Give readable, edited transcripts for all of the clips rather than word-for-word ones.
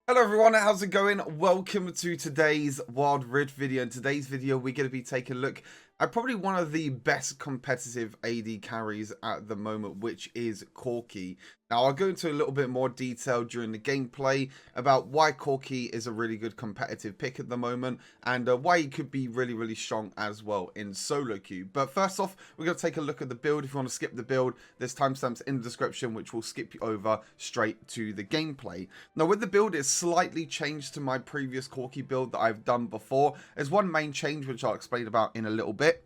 Hello everyone, how's it going? Welcome to today's Wild Rift video. In today's video, we're going to be taking a look at probably one of the best competitive AD carries at the moment, which is Corki. Now, I'll go into a little bit more detail during the gameplay about why Corki is a really good competitive pick at the moment and why he could be really strong as well in solo queue. But first off, we're going to take a look at the build. If you want to skip the build, there's timestamps in the description which will skip you over straight to the gameplay. Now, with the build, it's slightly changed to my previous Corki build that I've done before. There's one main change which I'll explain about in a little bit.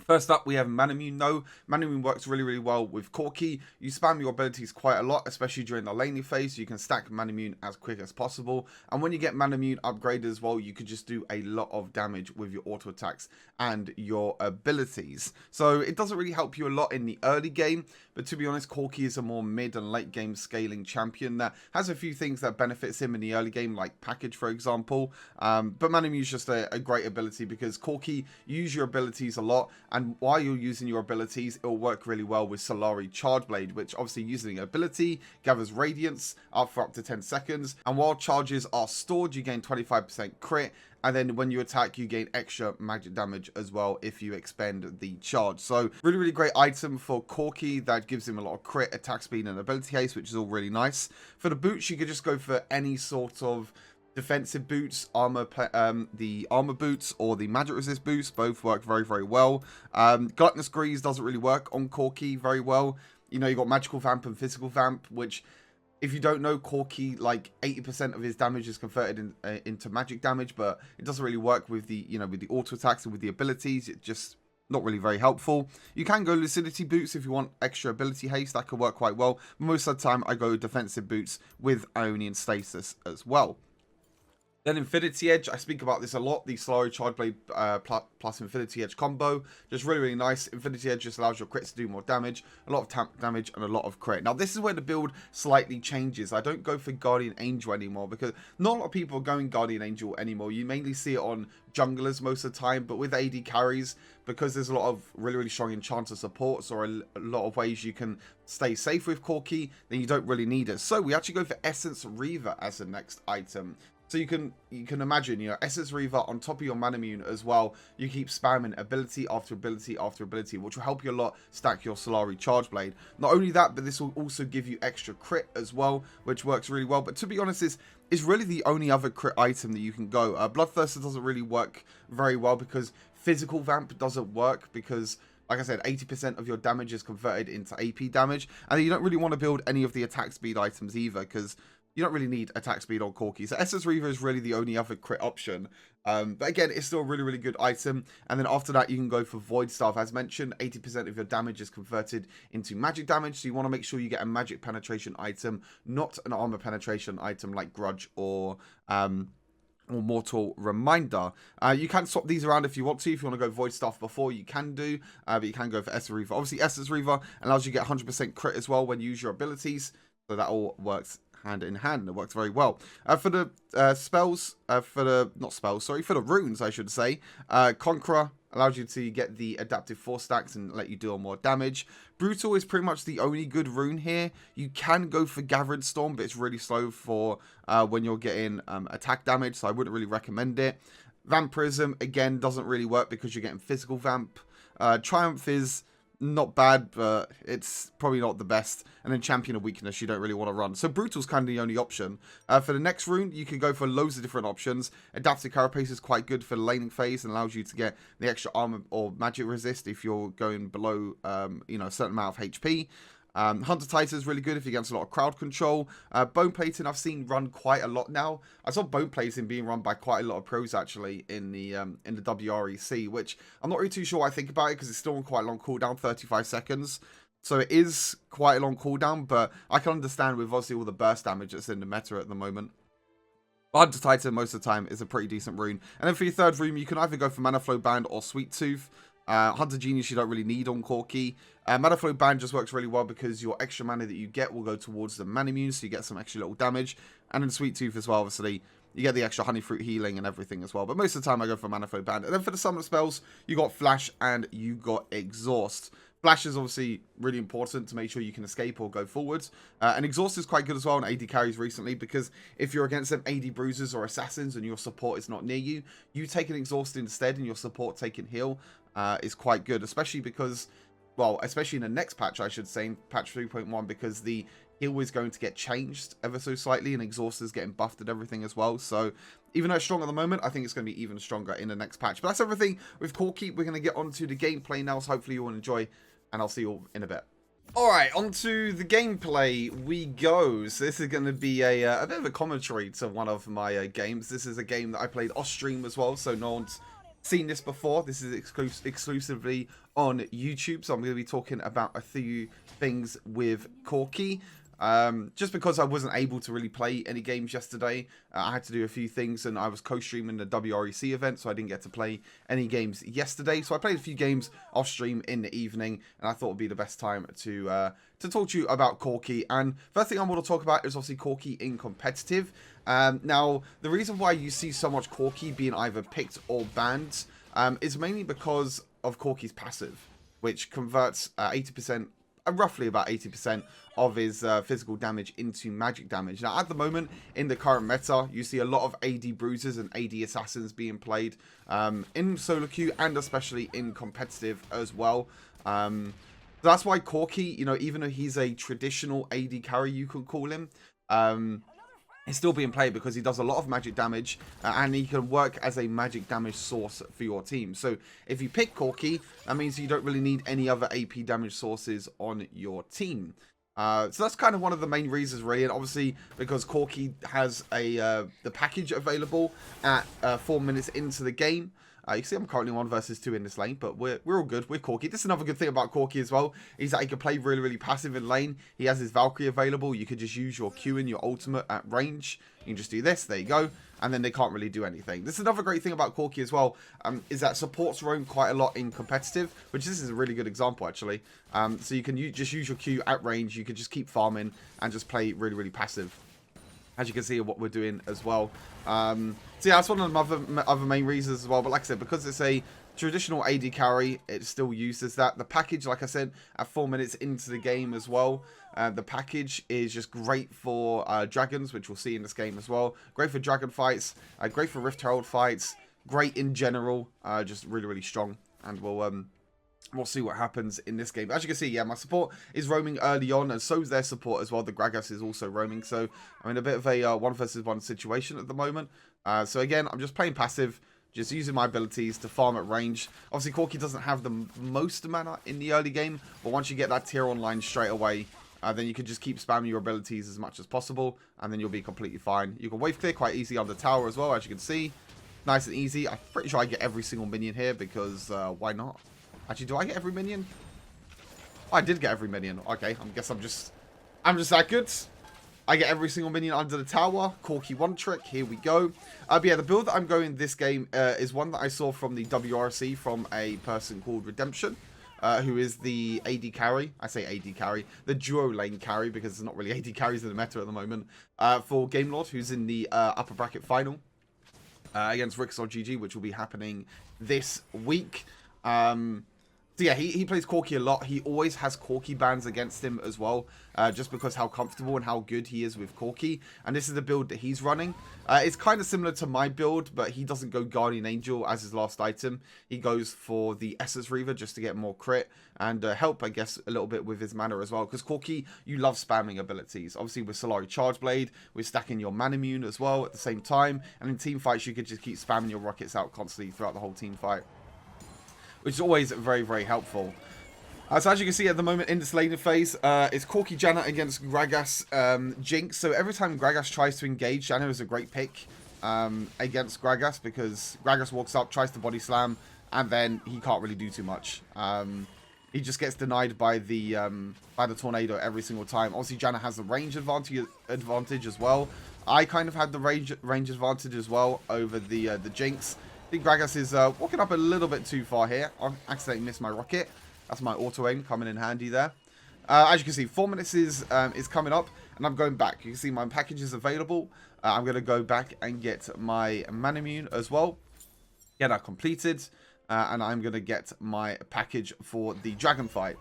First up, we have Manamune. Manamune works really well with Corki. You spam your abilities quite a lot, especially during the laning phase. So you can stack Manamune as quick as possible. And when you get Manamune upgraded as well, you could just do a lot of damage with your auto attacks and your abilities. So it doesn't really help you a lot in the early game. But to be honest, Corki is a more mid and late game scaling champion that has a few things that benefits him in the early game, like package, for example. But Manamune is just a great ability because Corki, you use your abilities a lot. And while you're using your abilities, it will work really well with Solari Charge Blade, which obviously using an ability gathers Radiance up for up to 10 seconds. And while charges are stored, you gain 25% crit. And then when you attack, you gain extra magic damage as well if you expend the charge. So really great item for Corki that gives him a lot of crit, attack speed, and ability haste, which is all really nice. For the boots, you could just go for any sort of defensive boots, the armor boots or the magic resist boots. Both work very well. Gluttonous Grease doesn't really work on Corki very well. You know, you got magical vamp and physical vamp, which, if you don't know, Corki, like 80% of his damage is converted into magic damage, but it doesn't really work with the, with the auto attacks and with the abilities. It's just not really very helpful. You can go lucidity boots if you want extra ability haste. That could work quite well. But most of the time, I go defensive boots with Ionian stasis as well. Then Infinity Edge, I speak about this a lot, the Solari Charge Blade plus Infinity Edge combo. Just really nice. Infinity Edge just allows your crits to do more damage, a lot of damage, and a lot of crit. Now, this is where the build slightly changes. I don't go for Guardian Angel anymore because not a lot of people are going Guardian Angel anymore. You mainly see it on junglers most of the time, but with AD carries, because there's a lot of really strong enchanter supports or a lot of ways you can stay safe with Corki, then you don't really need it. So we actually go for Essence Reaver as the next item. So you can imagine, Essence Reaver on top of your Manamune as well. You keep spamming ability after ability after ability, which will help you a lot stack your Solari Charge Blade. Not only that, but this will also give you extra crit as well, which works really well. But to be honest, is really the only other crit item that you can go. Bloodthirster doesn't really work very well because physical vamp doesn't work because, like I said, 80% of your damage is converted into AP damage. And you don't really want to build any of the attack speed items either because you don't really need attack speed on Corki. So Essence Reaver is really the only other crit option. But again, it's still a really good item. And then after that, you can go for Void Staff. As mentioned, 80% of your damage is converted into magic damage. So you want to make sure you get a magic penetration item, not an armor penetration item like Grudge or Mortal Reminder. You can swap these around if you want to. If you want to go Void Staff before, you can do. But you can go for Essence Reaver. Obviously, Essence Reaver allows you to get 100% crit as well when you use your abilities. So that all works hand in hand, and it works very well. For the for the runes, I should say, Conqueror allows you to get the adaptive 4 stacks and let you deal more damage. Brutal is pretty much the only good rune here. You can go for Gathering Storm, but it's really slow for when you're getting attack damage, so I wouldn't really recommend it. Vampirism, again, doesn't really work because you're getting physical vamp. Triumph is not bad, but it's probably not the best. And then Champion of Weakness, you don't really want to run. So Brutal's kind of the only option. For the next rune, you can go for loads of different options. Adaptive Carapace is quite good for the laning phase and allows you to get the extra armor or magic resist if you're going below, a certain amount of HP. Hunter Titan is really good if you get a lot of crowd control. Bone Plating I've seen run quite a lot now. I saw Bone Plating being run by quite a lot of pros actually in the WREC, which I'm not really too sure what I think about it because it's still on quite a long cooldown, 35 seconds. So it is quite a long cooldown, but I can understand with obviously all the burst damage that's in the meta at the moment. Hunter Titan most of the time is a pretty decent rune. And then for your third rune, you can either go for Mana Flow Band or Sweet Tooth. Hunter Genius you don't really need on Corki. Mana Flow Band just works really well because your extra mana that you get will go towards the Manamune, so you get some extra little damage. And then Sweet Tooth as well, obviously, you get the extra Honey Fruit healing and everything as well. But most of the time I go for Mana Flow Band. And then for the summon spells, you got Flash and you got Exhaust. Flash is obviously really important to make sure you can escape or go forwards. And Exhaust is quite good as well on AD carries recently, because if you're against them AD bruisers or assassins and your support is not near you, you take an Exhaust instead and your support taking heal is quite good, especially because, well, especially in the next patch, I should say, in patch 3.1, because the heal is going to get changed ever so slightly and Exhaust is getting buffed and everything as well. So even though it's strong at the moment, I think it's going to be even stronger in the next patch. But that's everything with Corki. We're going to get onto the gameplay now, so hopefully you will enjoy, and I'll see you all in a bit. Alright, onto the gameplay we go. So this is going to be a bit of a commentary to one of my games. This is a game that I played off stream as well, so no one's seen this before. This is exclusively on YouTube, so I'm going to be talking about a few things with Corki. Just because I wasn't able to really play any games yesterday, I had to do a few things, and I was co-streaming the WREC event, so I didn't get to play any games yesterday. So I played a few games off stream in the evening, and I thought it would be the best time to talk to you about Corki. And first thing I want to talk about is obviously Corki in competitive. Now, the reason why you see so much Corki being either picked or banned is mainly because of Corki's passive, which converts 80%. Roughly about 80% of his physical damage into magic damage. Now, at the moment, in the current meta, you see a lot of AD bruisers and AD assassins being played in solo queue and especially in competitive as well. So that's why Corki, you know, even though he's a traditional AD carry, you could call him, he's still being played because he does a lot of magic damage and he can work as a magic damage source for your team. So if you pick Corki, that means you don't really need any other AP damage sources on your team. So that's kind of one of the main reasons, really. And obviously, because Corki has the package available at 4 minutes into the game. You can see I'm currently 1 versus 2 in this lane, but we're all good. We're Corki. This is another good thing about Corki as well, is that he can play really, really passive in lane. He has his Valkyrie available. You could just use your Q and your ultimate at range. You can just do this. There you go. And then they can't really do anything. This is another great thing about Corki as well, is that supports roam quite a lot in competitive, which this is a really good example, actually. So you can just use your Q at range. You can just keep farming and just play really, really passive. As you can see what we're doing as well. So yeah, that's one of the other main reasons as well. But like I said, because it's a traditional AD carry, it still uses that. The package, like I said, at 4 minutes into the game as well. The package is just great for dragons, which we'll see in this game as well. Great for dragon fights. Great for Rift Herald fights. Great in general. Just really, really strong. And we'll see what happens in this game. As you can see, yeah, my support is roaming early on, and so is their support as well. The Gragas is also roaming, so I'm in a bit of a 1 versus 1 situation at the moment. So again, I'm just playing passive, just using my abilities to farm at range. Obviously, Corki doesn't have the most mana in the early game, but once you get that tier online straight away, then you can just keep spamming your abilities as much as possible, and then you'll be completely fine. You can wave clear quite easy under tower as well, as you can see. Nice and easy. I'm pretty sure I get every single minion here, because why not? Actually, do I get every minion? Oh, I did get every minion. Okay, I guess I'm just that good. I get every single minion under the tower. Corki one trick. Here we go. But yeah, the build that I'm going this game is one that I saw from the WRC from a person called Redemption, who is the AD carry. I say AD carry, the duo lane carry, because there's not really AD carries in the meta at the moment. For Game Lord, who's in the upper bracket final against Rixol GG, which will be happening this week. So yeah, he plays Corki a lot. He always has Corki bans against him as well, just because how comfortable and how good he is with Corki. And this is the build that he's running. It's kind of similar to my build, but he doesn't go Guardian Angel as his last item. He goes for the Essence Reaver just to get more crit and help, I guess, a little bit with his mana as well. Because Corki, you love spamming abilities. Obviously, with Solari Charge Blade, we're stacking your Manamune as well at the same time. And in team fights, you could just keep spamming your rockets out constantly throughout the whole team fight, which is always very, very helpful. So as you can see at the moment in this laning phase, it's Corki Janna against Gragas Jinx. So every time Gragas tries to engage, Janna is a great pick against Gragas, because Gragas walks up, tries to body slam, and then he can't really do too much. He just gets denied by the tornado every single time. Obviously, Janna has the range advantage as well. I kind of had the range advantage as well over the Jinx. I think Gragas is walking up a little bit too far here. I accidentally missed my rocket. That's my auto aim coming in handy there. As you can see, 4 minutes is coming up, and I'm going back. You can see my package is available. I'm going to go back and get my Manamune as well. Get that completed. And I'm going to get my package for the dragon fight.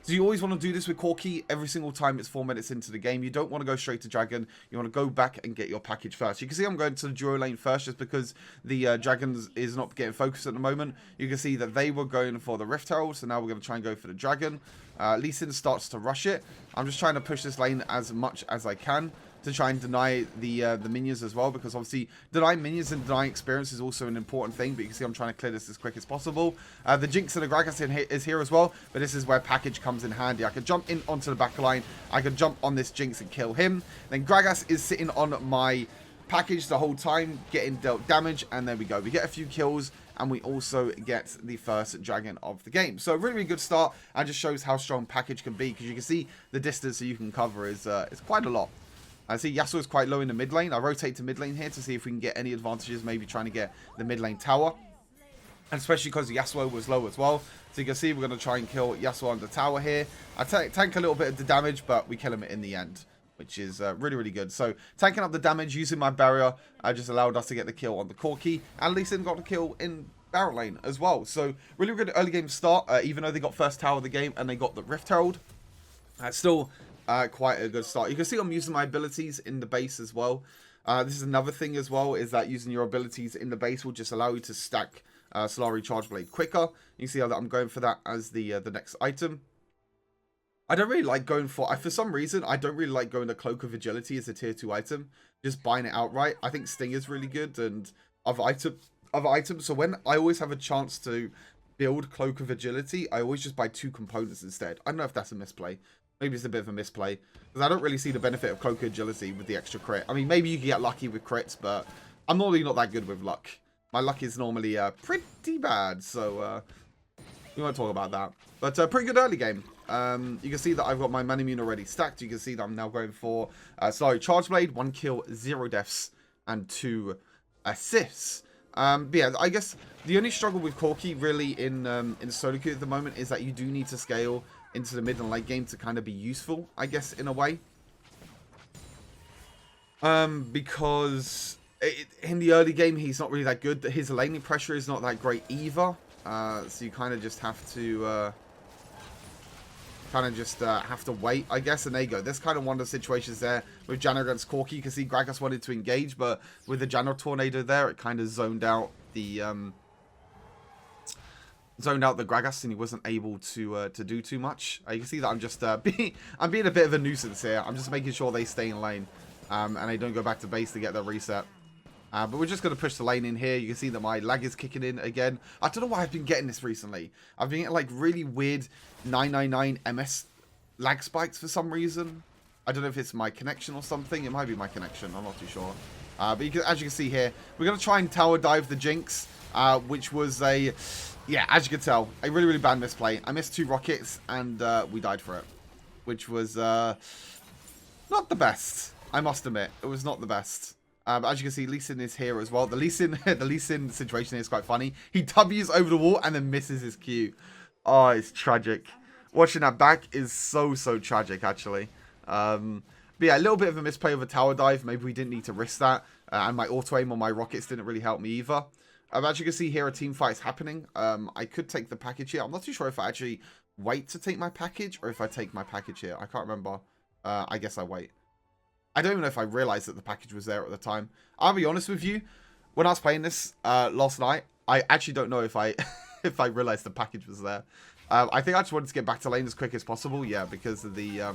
So you always want to do this with Corki every single time it's 4 minutes into the game. You don't want to go straight to Dragon. You want to go back and get your package first. You can see I'm going to the duo lane first just because the Dragon is not getting focused at the moment. You can see that they were going for the Rift Herald, so now we're going to try and go for the Dragon. Lee Sin starts to rush it. I'm just trying to push this lane as much as I can to try and deny the minions as well, because obviously denying minions and denying experience is also an important thing, but you can see I'm trying to clear this as quick as possible. The Jinx and the Gragas is here as well, but this is where package comes in handy. I could jump in onto the back line, I could jump on this Jinx and kill him, then Gragas is sitting on my package the whole time, getting dealt damage, and there we go. We get a few kills, and we also get the first Dragon of the game. So a really, really good start, and just shows how strong package can be, because you can see the distance that you can cover is quite a lot. I see Yasuo is quite low in the mid lane. I rotate to mid lane here to see if we can get any advantages, maybe trying to get the mid lane tower. And especially because Yasuo was low as well. So you can see we're going to try and kill Yasuo on the tower here. I tank a little bit of the damage, but we kill him in the end, which is really, really good. So tanking up the damage, using my barrier, just allowed us to get the kill on the Corki. And Lee Sin got the kill in barrel lane as well. So really good early game start, even though they got first tower of the game and they got the Rift Herald. Still quite a good start. You can see I'm using my abilities in the base as well. This is another thing as well, is that using your abilities in the base will just allow you to stack Solari Charge Blade quicker. You can see how that I'm going for that as the next item. I don't really like going for some reason, I don't really like going to Cloak of Agility as a tier 2 item. Just buying it outright. I think Sting is really good and other items. So when I always have a chance to build Cloak of Agility, I always just buy 2 components instead. I don't know if that's a misplay. Maybe it's a bit of a misplay, because I don't really see the benefit of Cloak of Agility with the extra crit. I mean, maybe you can get lucky with crits, but I'm normally not that good with luck. My luck is normally pretty bad, so we won't talk about that. But pretty good early game. You can see that I've got my Manamune already stacked. You can see that I'm now going for Charge Blade, 1 kill, 0 deaths, and 2 assists. But yeah, I guess the only struggle with Corki really in solo queue at the moment is that you do need to scale into the mid and late game to kind of be useful, I guess, in a way. Because in the early game, he's not really that good. His laning pressure is not that great either. So you kind of just have to wait, I guess. And there you go. There's kind of one of the situations there with Janna against Corki. You can see Gragas wanted to engage, but with the Janna tornado there, it kind of zoned out the Gragas, and he wasn't able to do too much. You can see that I'm just being a bit of a nuisance here. I'm just making sure they stay in lane, and they don't go back to base to get their reset. But we're just going to push the lane in here. You can see that my lag is kicking in again. I don't know why I've been getting this recently. I've been getting like really weird 999 MS lag spikes for some reason. I don't know if it's my connection or something. It might be my connection. I'm not too sure. But as you can see here, we're going to try and tower dive the Jinx, which was a... Yeah, as you can tell, a really, really bad misplay. I missed 2 rockets, and we died for it. Which was not the best, I must admit. It was not the best. But as you can see, Lee Sin is here as well. The Lee Sin situation here is quite funny. He W's over the wall and then misses his Q. Oh, it's tragic. Watching that back is so, so tragic, actually. But yeah, a little bit of a misplay of a tower dive. Maybe we didn't need to risk that. And my auto-aim on my rockets didn't really help me either. As you can see here, a team fight is happening. I could take the package here. I'm not too sure if I actually wait to take my package or if I take my package here. I can't remember. I guess I wait. I don't even know if I realized that the package was there at the time. I'll be honest with you. When I was playing this last night, I actually don't know if I if I realized the package was there. I think I just wanted to get back to lane as quick as possible. Yeah, because of the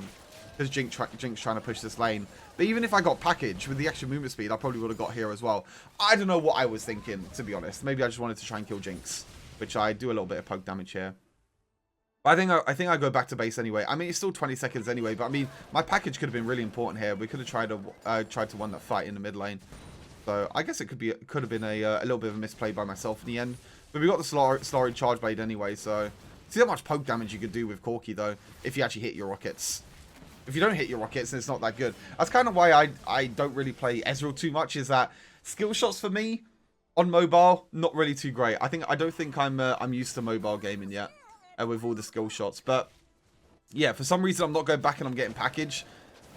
because Jinx trying to push this lane. But even if I got package with the extra movement speed, I probably would have got here as well. I don't know what I was thinking, to be honest. Maybe I just wanted to try and kill Jinx, which I do a little bit of poke damage here. But I think I go back to base anyway. I mean, it's still 20 seconds anyway. But I mean, my package could have been really important here. We could have tried to win that fight in the mid lane. So I guess it could have been a little bit of a misplay by myself in the end. But we got the Solari Charge Blade anyway. So see how much poke damage you could do with Corki though, if you actually hit your rockets. If you don't hit your rockets, then it's not that good. That's kind of why I don't really play Ezreal too much, is that skill shots for me on mobile, not really too great. I don't think I'm used to mobile gaming yet with all the skill shots. But yeah, for some reason I'm not going back and I'm getting package.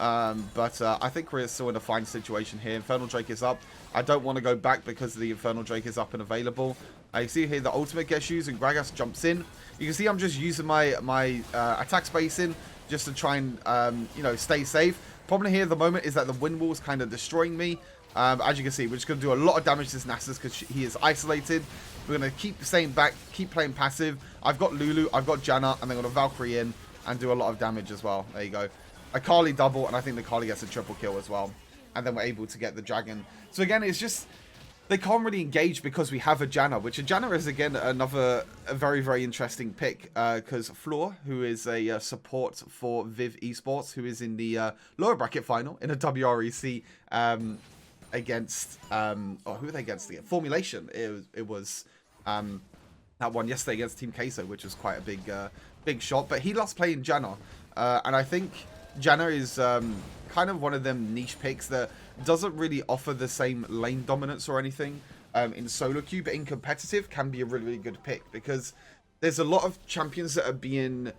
I think we're still in a fine situation here. Infernal Drake is up. I don't want to go back because the Infernal Drake is up and available. I see here the ultimate gets used and Gragas jumps in. You can see I'm just using my attack spacing just to try and, you know, stay safe. Problem here at the moment is that the wind wall is kind of destroying me. As you can see, we're just going to do a lot of damage to this Nasus because he is isolated. We're going to keep staying back, keep playing passive. I've got Lulu, I've got Janna, and they're going to Valkyrie in and do a lot of damage as well. There you go. A Kali double, and I think the Kali gets a triple kill as well. And then we're able to get the dragon. So again, it's just, they can't really engage because we have a Janna, which a Janna is, again, a very, very interesting pick. Because Floor, who is a support for Viv Esports, who is in the lower bracket final in a WREC against, oh, who are they against again? Formulation. It was that one yesterday against Team Queso, which was quite a big shot. But he lost playing Janna. And I think Janna is kind of one of them niche picks that doesn't really offer the same lane dominance or anything in solo queue, but in competitive can be a really, really good pick because there's a lot of champions that are being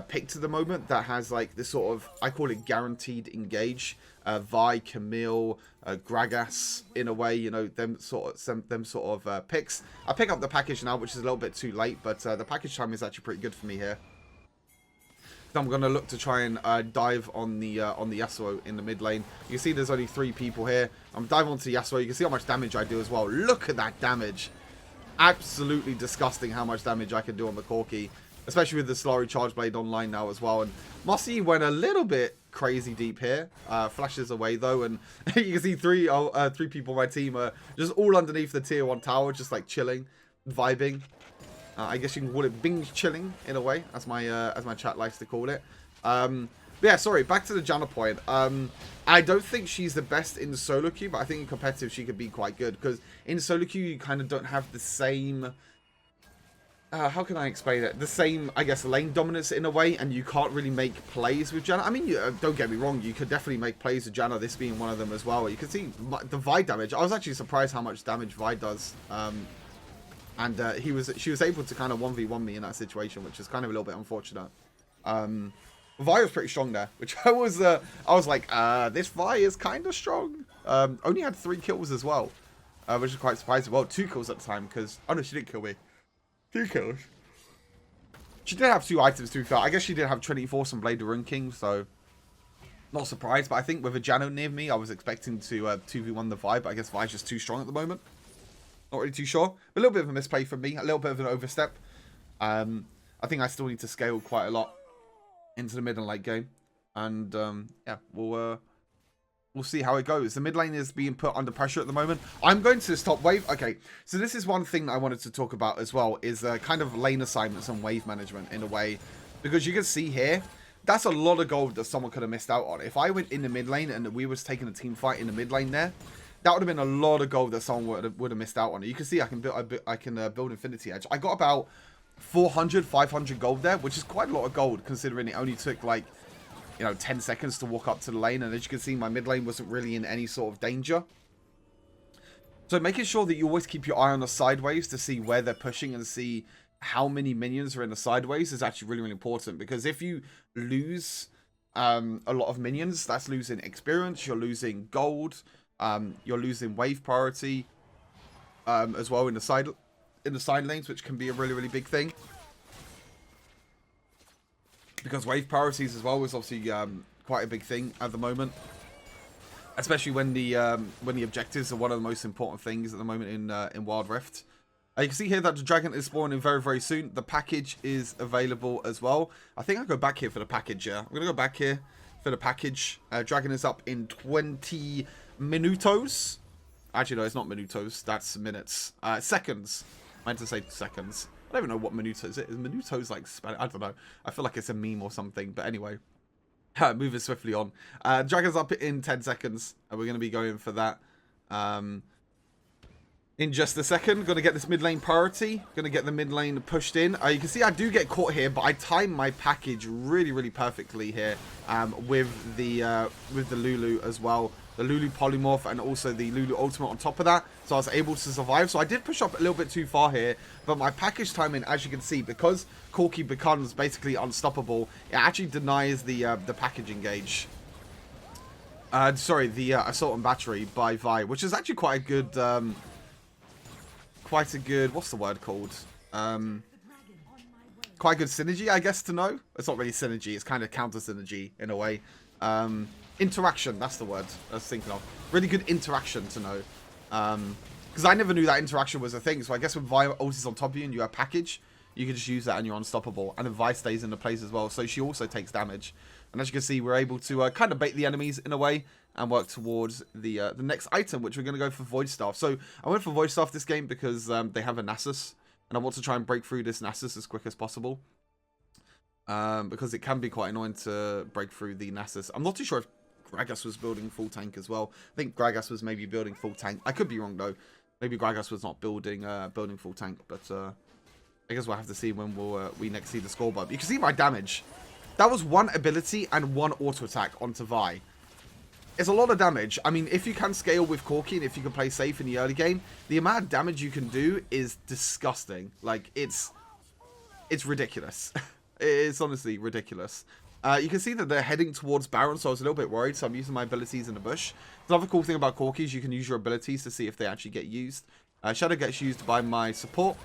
picked at the moment that has like this sort of, I call it guaranteed engage. Vi, Camille, Gragas, in a way, you know, them sort of picks. I pick up the package now, which is a little bit too late, but the package time is actually pretty good for me here. I'm going to look to try and dive on the Yasuo in the mid lane. You see there's only 3 people here. I'm diving onto the Yasuo. You can see how much damage I do as well. Look at that damage. Absolutely disgusting how much damage I can do on the Corki. Especially with the Solari Charge Blade online now as well. And Mossy went a little bit crazy deep here. Flashes away though. And you can see 3 people on my team are just all underneath the tier 1 tower. Just like chilling, vibing. I guess you can call it binge chilling in a way, as my chat likes to call it. Yeah, sorry, back to the Janna point. I don't think she's the best in solo queue, but I think in competitive she could be quite good. Because in solo queue you kind of don't have the same... how can I explain it? The same, I guess, lane dominance in a way, and you can't really make plays with Janna. I mean, don't get me wrong, you could definitely make plays with Janna, this being one of them as well. You can see the Vi damage. I was actually surprised how much damage Vi does. And she was able to kind of 1v1 me in that situation, which is kind of a little bit unfortunate. Vi was pretty strong there, which I was like, this Vi is kind of strong. Only had 3 kills as well, which is quite surprising. Well, 2 kills at the time, because, oh no, she didn't kill me. 2 kills. She did have 2 items to be fair. I guess she did have Trinity Force and Blade of Rune King, so not surprised. But I think with a Janna near me, I was expecting to 2v1 the Vi, but I guess Vi's just too strong at the moment. Not really too sure. A little bit of a misplay from me. A little bit of an overstep. I think I still need to scale quite a lot into the mid and late game. And yeah, we'll see how it goes. The mid lane is being put under pressure at the moment. I'm going to stop wave. Okay, so this is one thing that I wanted to talk about as well, is kind of lane assignments and wave management in a way. Because you can see here, that's a lot of gold that someone could have missed out on. If I went in the mid lane and we was taking a team fight in the mid lane there, that would have been a lot of gold that someone would have missed out on. You can see I can build Infinity Edge. I got about 400, 500 gold there, which is quite a lot of gold considering it only took like, you know, 10 seconds to walk up to the lane. And as you can see, my mid lane wasn't really in any sort of danger. So making sure that you always keep your eye on the sideways to see where they're pushing and see how many minions are in the sideways is actually really, really important. Because if you lose a lot of minions, that's losing experience, you're losing gold, you're losing wave priority as well in the side lanes, which can be a really, really big thing. Because wave priorities as well is obviously quite a big thing at the moment, especially when the objectives are one of the most important things at the moment in Wild Rift. You can see here that the dragon is spawning very, very soon. The package is available as well. I think I'll go back here for the package. Yeah, I'm gonna go back here for the package. Dragon is up in 20 minutos. Actually, no, it's not minutos. That's minutes. Seconds. I meant to say seconds. I don't even know what minutos is. Is minutos like Spanish? I don't know. I feel like it's a meme or something. But anyway, moving swiftly on. Dragon's up in 10 seconds. And we're going to be going for that in just a second. Going to get this mid lane priority. Going to get the mid lane pushed in. You can see I do get caught here, but I time my package really, really perfectly here with the Lulu as well. The Lulu Polymorph and also the Lulu Ultimate on top of that. So I was able to survive. So I did push up a little bit too far here. But my package timing, as you can see, because Corki becomes basically unstoppable, it actually denies the package engage. Sorry, the Assault and Battery by Vi, which is actually quite a good, what's the word called? Quite good synergy, I guess, to know. It's not really synergy, it's kind of counter synergy in a way. Interaction, that's the word I was thinking of. Really good interaction to know. Because I never knew that interaction was a thing, so I guess when Vi ults on top of you and you have package, you can just use that and you're unstoppable. And then Vi stays in the place as well, so she also takes damage. And as you can see, we're able to kind of bait the enemies in a way and work towards the next item, which we're going to go for Void Staff. So I went for Void Staff this game because they have a Nasus, and I want to try and break through this Nasus as quick as possible. Because it can be quite annoying to break through the Nasus. I'm not too sure if Gragas was building full tank as well. I think Gragas was maybe building full tank. I could be wrong though. Maybe Gragas was not building building full tank, but I guess we'll have to see when we next see the scoreboard. You can see my damage. That was one ability and one auto attack onto Vi. It's a lot of damage. I mean, if you can scale with Corki and if you can play safe in the early game, the amount of damage you can do is disgusting. Like, it's ridiculous. It's honestly ridiculous. You can see that they're heading towards Baron, so I was a little bit worried, so I'm using my abilities in the bush. Another cool thing about Corki is you can use your abilities to see if they actually get used. Shadow gets used by my support,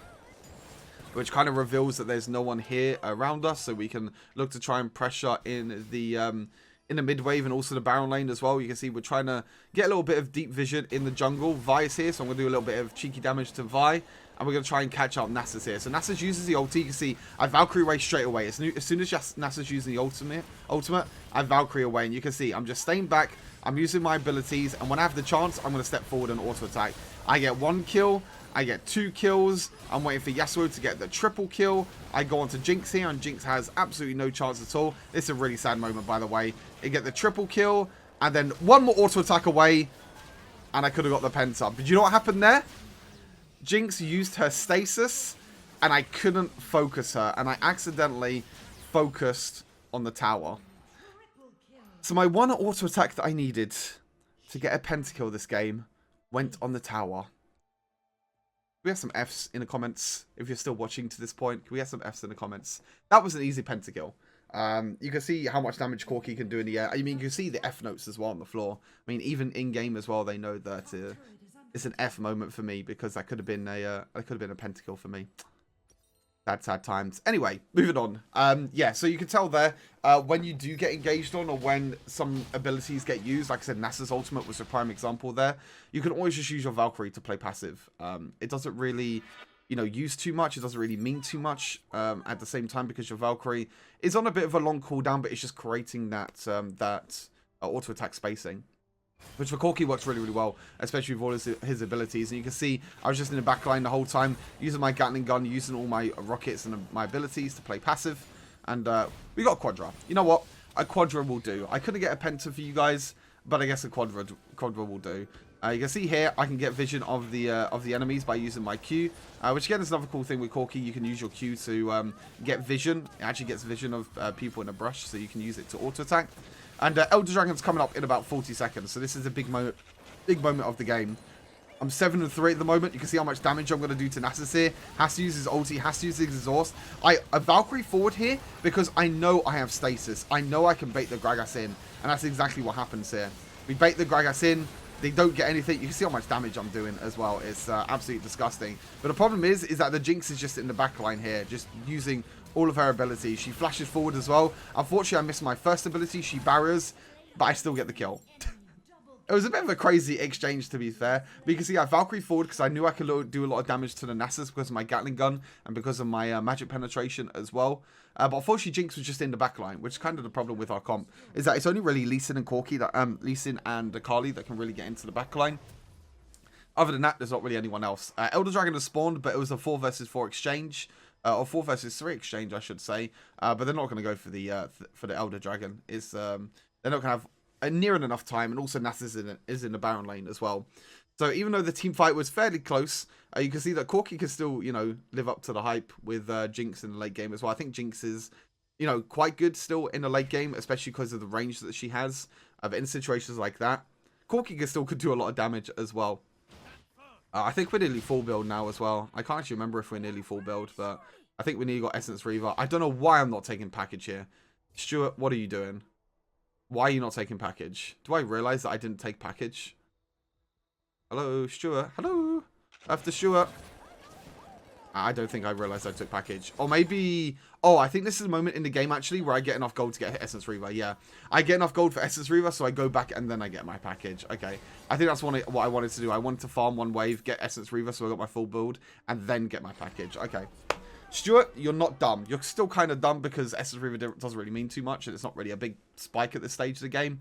which kind of reveals that there's no one here around us, so we can look to try and pressure in the mid wave and also the Baron lane as well. You can see we're trying to get a little bit of deep vision in the jungle. Vi is here, so I'm going to do a little bit of cheeky damage to Vi, and we're going to try and catch up Nasus here. So Nasus uses the ulti. You can see I Valkyrie away straight away. As soon as Nasus using the ultimate, I Valkyrie away, and you can see I'm just staying back. I'm using my abilities, and when I have the chance, I'm going to step forward and auto attack. I get 1 kill. I get 2 kills. I'm waiting for Yasuo to get the triple kill. I go on to Jinx here, and Jinx has absolutely no chance at all. This is a really sad moment, by the way. I get the triple kill, and then 1 more auto attack away, and I could have got the pent-up. Did you know what happened there? Jinx used her stasis, and I couldn't focus her, and I accidentally focused on the tower. So my 1 auto attack that I needed to get a pentakill this game went on the tower. We have some Fs in the comments if you're still watching to this point. Can we have some Fs in the comments? That was an easy pentakill. You can see how much damage Corki can do in the air. I mean, you can see the F notes as well on the floor. I mean, even in game as well, they know that it's an F moment for me because that could have been a pentakill for me. Sad times. Anyway, moving on. Yeah, so you can tell there when you do get engaged on or when some abilities get used. Like I said, Nasus ultimate was a prime example there. You can always just use your Valkyrie to play passive. It doesn't really, use too much. It doesn't really mean too much at the same time because your Valkyrie is on a bit of a long cooldown, but it's just creating that auto attack spacing. Which for Corki works really, really well, especially with all his abilities. And you can see I was just in the back line the whole time, using my Gatling gun, using all my rockets and my abilities to play passive. And we got a Quadra. You know what? A Quadra will do. I couldn't get a Penta for you guys, but I guess a Quadra will do. You can see here, I can get vision of the enemies by using my Q. Which again is another cool thing with Corki. You can use your Q to get vision. It actually gets vision of people in a brush, so you can use it to auto attack. And Elder Dragon's coming up in about 40 seconds, so this is a big moment of the game. I'm 7-3 at the moment. You can see how much damage I'm going to do to Nasus here. Has to use his ulti, has to use his exhaust. I Valkyrie forward here because I know I have stasis. I know I can bait the Gragas in, and that's exactly what happens here. We bait the Gragas in. They don't get anything. You can see how much damage I'm doing as well. It's absolutely disgusting. But the problem is that the Jinx is just in the back line here, just using all of her abilities. She flashes forward as well. Unfortunately, I missed my first ability. She barriers, but I still get the kill. It was a bit of a crazy exchange, to be fair. But you can see I Valkyrie forward because I knew I could do a lot of damage to the Nasus because of my Gatling gun and because of my magic penetration as well. But unfortunately, Jinx was just in the back line, which is kind of the problem with our comp. Is that it's only really Lee Sin and Corki, Lee Sin and Akali that can really get into the back line. Other than that, there's not really anyone else. Elder Dragon has spawned, but it was a 4 versus 4 exchange. Or 4 versus 3 exchange, I should say. But they're not going to go for the Elder Dragon. They're not going to have near enough time, and also Nasus is in the Baron lane as well. So even though the team fight was fairly close, you can see that Corki can still, live up to the hype with Jinx in the late game as well. I think Jinx is, quite good still in the late game, especially because of the range that she has. But in situations like that, Corki could do a lot of damage as well. I think we're nearly full build now as well. I can't actually remember if we're nearly full build, but I think we nearly got Essence Reaver. I don't know why I'm not taking package here. Stuart, what are you doing? Why are you not taking package? Do I realize that I didn't take package? Hello, Stuart. Hello. After Stuart. I don't think I realized I took package. Or maybe... Oh, I think this is a moment in the game, actually, where I get enough gold to get Essence Reaver. Yeah. I get enough gold for Essence Reaver, so I go back and then I get my package. Okay. I think that's what I wanted to do. I wanted to farm one wave, get Essence Reaver, so I got my full build, and then get my package. Okay. Stuart, you're not dumb. You're still kind of dumb because Essence Reaver doesn't really mean too much, and it's not really a big spike at this stage of the game.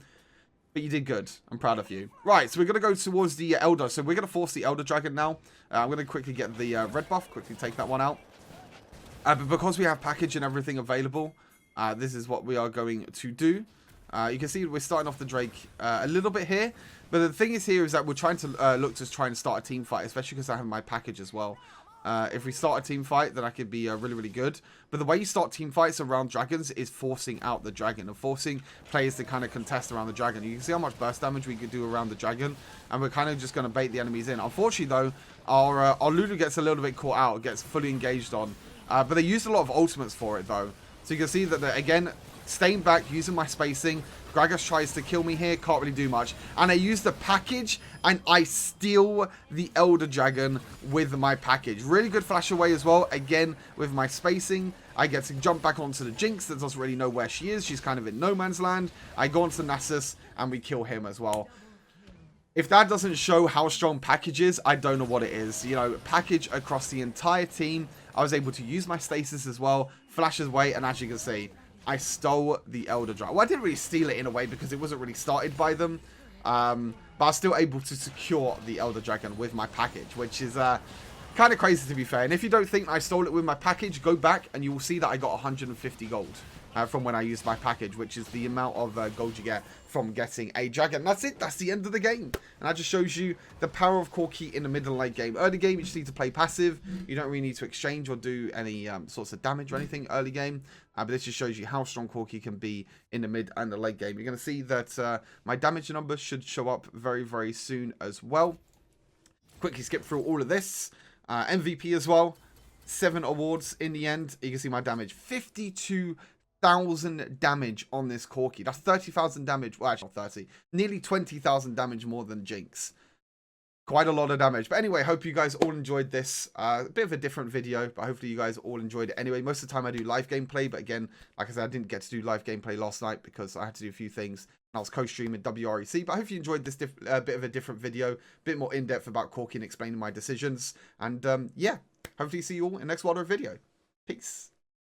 But you did good. I'm proud of you. Right, so we're going to go towards the Elder. So we're going to force the Elder Dragon now. I'm going to quickly get the red buff. Quickly take that one out. But because we have package and everything available, this is what we are going to do. You can see we're starting off the Drake a little bit here. But the thing is here is that we're trying to look to try and start a team fight, especially because I have my package as well. If we start a team fight, then I could be really, really good. But the way you start team fights around dragons is forcing out the dragon and forcing players to kind of contest around the dragon. You can see how much burst damage we could do around the dragon, and we're kind of just going to bait the enemies in. Unfortunately, though, our Lulu gets a little bit caught out, gets fully engaged on. But they used a lot of ultimates for it, though. So you can see that, again, staying back, using my spacing. Gragas tries to kill me here, can't really do much. And I use the package, and I steal the Elder Dragon with my package. Really good flash away as well. Again, with my spacing, I get to jump back onto the Jinx that doesn't really know where she is. She's kind of in no man's land. I go onto Nasus, and we kill him as well. If that doesn't show how strong package is, I don't know what it is. You know, package across the entire team. I was able to use my stasis as well, flash away, and as you can see, I stole the Elder Dragon. Well, I didn't really steal it in a way because it wasn't really started by them. But I was still able to secure the Elder Dragon with my package, which is kind of crazy to be fair. And if you don't think I stole it with my package, go back and you will see that I got 150 gold from when I used my package, which is the amount of gold you get from getting a dragon. That's it. That's the end of the game. And that just shows you the power of Corki in the middle and late game. Early game, you just need to play passive. You don't really need to exchange or do any sorts of damage or anything early game. But this just shows you how strong Corki can be in the mid and the late game. You're going to see that my damage numbers should show up very, very soon as well. Quickly skip through all of this. MVP as well. 7 awards in the end. You can see my damage. 52,000 damage on this Corki. That's 30,000 damage. Well, actually not 30. Nearly 20,000 damage more than Jinx. Quite a lot of damage. But anyway, hope you guys all enjoyed this. A bit of a different video, but hopefully you guys all enjoyed it anyway. Most of the time I do live gameplay, but again, like I said, I didn't get to do live gameplay last night because I had to do a few things. I was co-streaming WREC, but I hope you enjoyed this bit of a different video, a bit more in-depth about Corki and explaining my decisions. And yeah, hopefully see you all in the next Wild Rift video. Peace.